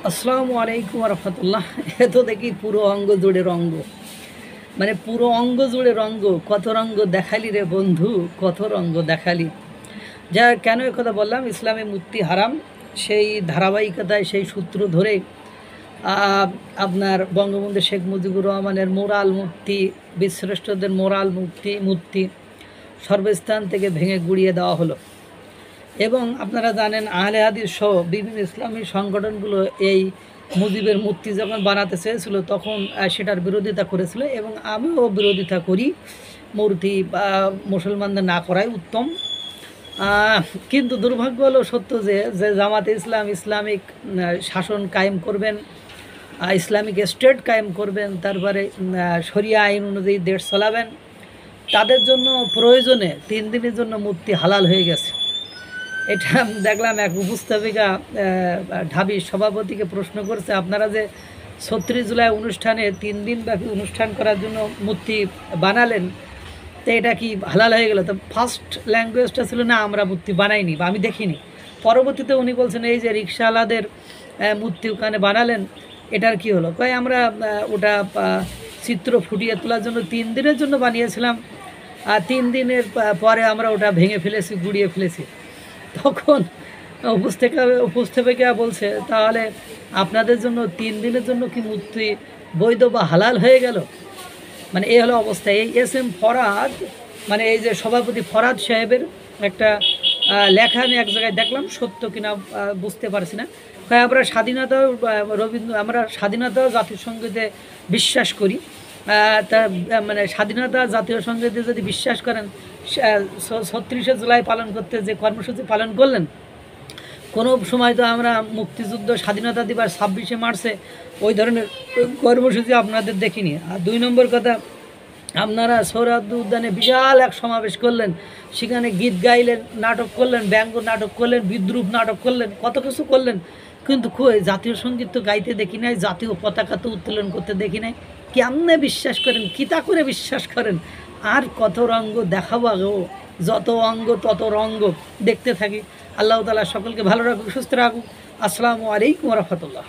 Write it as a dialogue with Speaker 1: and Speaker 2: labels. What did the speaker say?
Speaker 1: আসসালামু আলাইকুম রহমতুল্লাহ। এ তো দেখি পুরো অঙ্গ জুড়ে রঙ্গ, মানে পুরো অঙ্গ জুড়ে রঙ্গ। কত রঙ্গ দেখালি রে বন্ধু, কত রঙ্গ দেখালি। যা কেন কথা বললাম, ইসলামে মুক্তি হারাম, সেই ধারাবাহিকতায় সেই সূত্র ধরে আপনার বঙ্গবন্ধু শেখ মুজিবুর রহমানের মোরাল মুক্তি, বীরশ্রেষ্ঠদের মোরাল মুক্তি সর্বস্থান থেকে ভেঙে গুড়িয়ে দেওয়া হলো। এবং আপনারা জানেন আহলে হাদিস সহ বিভিন্ন ইসলামী সংগঠনগুলো এই মুজিবের মূর্তি যখন বানাতে চেয়েছিল তখন সেটার বিরোধিতা করেছিল, এবং আমিও বিরোধিতা করি। মূর্তি বা মুসলমানদের না করাই উত্তম। কিন্তু দুর্ভাগ্য হলো সত্য যে জামাতে ইসলাম ইসলামিক শাসন কায়েম করবেন, ইসলামিক স্টেট কায়েম করবেন, তারপরে শরিয়া আইন অনুযায়ী দেশ চালাবেন, তাদের জন্য প্রয়োজনে 3 দিনের জন্য মূর্তি হালাল হয়ে গেছে। এটা দেখলাম এক উপস্থাপিকা ঢাবির সভাপতিকে প্রশ্ন করছে, আপনারা যে 36 জুলাই অনুষ্ঠানে 3 দিন ব্যাপী অনুষ্ঠান করার জন্য মূর্তি বানালেন, তো এটা কি হালাল হয়ে গেল? তো ফার্স্ট ল্যাঙ্গুয়েজটা ছিল না, আমরা মূর্তি বানাইনি বা আমি দেখিনি। পরবর্তীতে উনি বলছেন, এই যে রিক্সাওয়ালাদের মূর্তি ওখানে বানালেন, এটার কি হলো? কয় আমরা ওটা চিত্র ফুটিয়ে তোলার জন্য 3 দিনের জন্য বানিয়েছিলাম, আর 3 দিনের পরে আমরা ওটা ভেঙে ফেলেছি, গুড়িয়ে ফেলেছি। তখন উপস্থাপিকা বলছে, তাহলে আপনাদের জন্য 3 দিনের জন্য কি মূর্তি বৈধ বা হালাল হয়ে গেল? মানে এই হলো অবস্থা। এই SM ফরহাদ, মানে এই যে সভাপতি ফরহাদ সাহেবের একটা লেখা আমি এক জায়গায় দেখলাম, সত্য কিনা বুঝতে পারছি না। আমরা আমরা স্বাধীনতা জাতীয় সঙ্গীতে বিশ্বাস করি। তা মানে স্বাধীনতা জাতীয় সঙ্গীতে যদি বিশ্বাস করেন, 36শে জুলাই পালন করতে যে কর্মসূচি পালন করলেন, কোনো সময় তো আমরা মুক্তিযুদ্ধ স্বাধীনতা দিবস 26শে মার্চে ওই ধরনের কর্মসূচি আপনাদের দেখিনি। আর 2 নম্বর কথা, আপনারা সোহরাওয়ার্দী উদ্যানে বিশাল এক সমাবেশ করলেন, সেখানে গীত গাইলেন, নাটক করলেন, ব্যঙ্গ নাটক করলেন, বিদ্রুপ নাটক করলেন, কত কিছু করলেন, কিন্তু জাতীয় সঙ্গীত তো গাইতে দেখি নাই, জাতীয় পতাকা তো উত্তোলন করতে দেখি নাই। কেমনে বিশ্বাস করেন, কিতা করে বিশ্বাস করেন? আর কত রঙ্গ দেখাবো, যত অঙ্গ তত রঙ্গ, দেখতে থাকি। আল্লাহ তাআলা সকলকে ভালো রাখুক, সুস্থ রাখুক। আসসালামু আলাইকুম রহমতুল্লাহ।